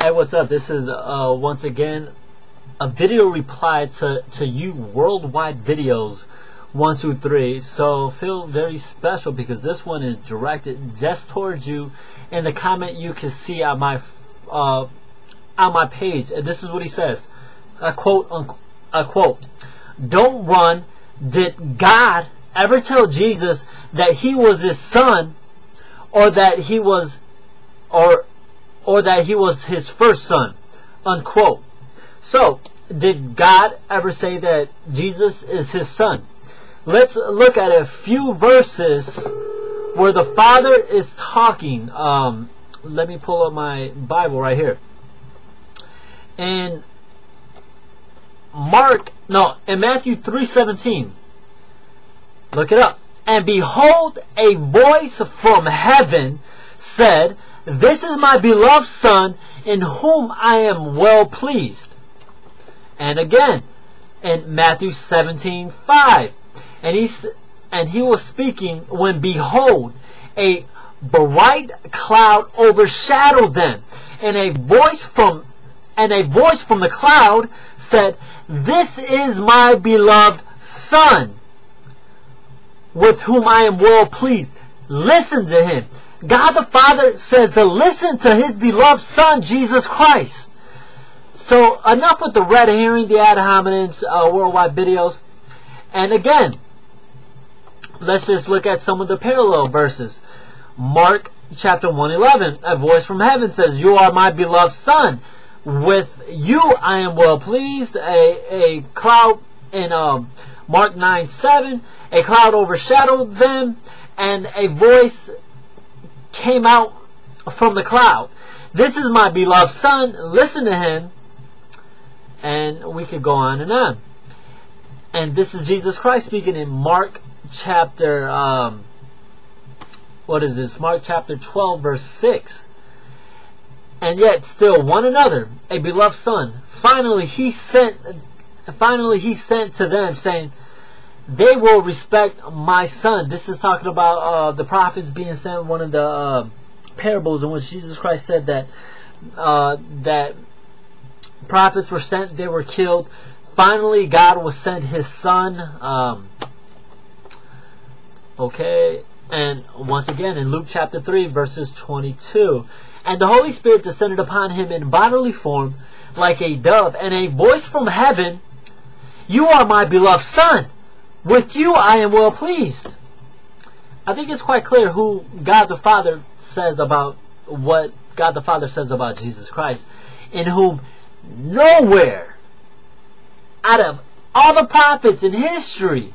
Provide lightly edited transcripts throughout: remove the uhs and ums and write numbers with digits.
Hey, what's up? This is once again a video reply to you Worldwide Videos 123. So feel very special because this one is directed just towards you. In the comment you can see on my page, and this is what he says. I quote, "Don't run. Did God ever tell Jesus that he was his son, or that he was his first son?" Unquote. So, did God ever say that Jesus is his son? Let's look at a few verses where the Father is talking. Let me pull up my Bible right here. In Matthew 3:17. Look it up. "And behold, a voice from heaven said, 'This is my beloved Son, in whom I am well pleased.'" And again, in Matthew 17:5, and he was speaking when behold, a bright cloud overshadowed them, and a voice from the cloud said, "This is my beloved Son, with whom I am well pleased. Listen to him." God the Father says to listen to his beloved Son, Jesus Christ. So enough with the red herring, the ad hominems, worldwide videos. And again, let's just look at some of the parallel verses. Mark chapter 1:11, a voice from heaven says, "You are my beloved Son. With you I am well pleased." A cloud in Mark 9:7, a cloud overshadowed them, and a voice came out from the cloud. "This is my beloved Son, listen to him." And we could go on and on. And this is Jesus Christ speaking in Mark chapter Mark chapter 12 verse 6. "And yet still one another, a beloved Son, finally he sent to them, saying, 'They will respect my Son.'" This is talking about the prophets being sent. One of the parables in which Jesus Christ said that that prophets were sent, they were killed. Finally, God will send his Son. Okay, and once again in Luke chapter 3 verses 22, "And the Holy Spirit descended upon him in bodily form like a dove, and a voice from heaven, 'You are my beloved Son, with you I am well pleased.'" I think it's quite clear who God the Father says about what God the Father says about Jesus Christ, in whom nowhere out of all the prophets in history,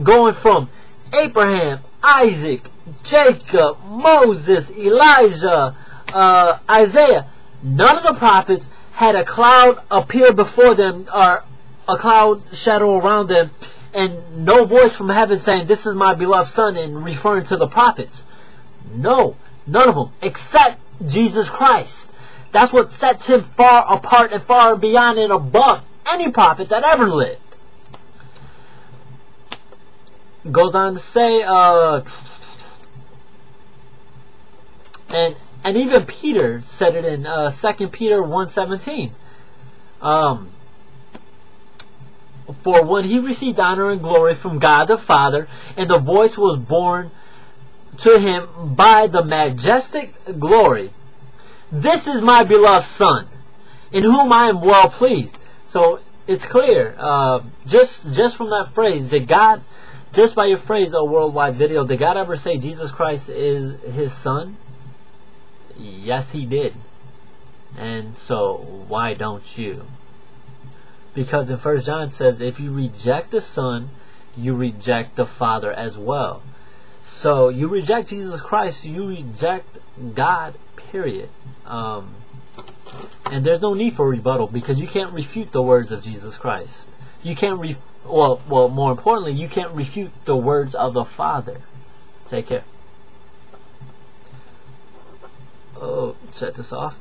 going from Abraham, Isaac, Jacob, Moses, Elijah, Isaiah, none of the prophets had a cloud appear before them, or a cloud shadow around them, and no voice from heaven saying, "This is my beloved Son," and referring to the prophets. No, none of them, except Jesus Christ. That's what sets him far apart and far beyond and above any prophet that ever lived. Goes on to say, and even Peter said it in 2 Peter 1:17. "For when he received honor and glory from God the Father, and the voice was borne to him by the majestic glory, 'This is my beloved Son, in whom I am well pleased.'" So it's clear, just from that phrase, did God, just by your phrase, a worldwide video, did God ever say Jesus Christ is his Son? Yes, he did. And so why don't you? Because in 1 John says, if you reject the Son, you reject the Father as well. So you reject Jesus Christ, you reject God, period. And there's no need for rebuttal, because you can't refute the words of Jesus Christ. You can't well, more importantly, you can't refute the words of the Father. Take care. Oh, set this off.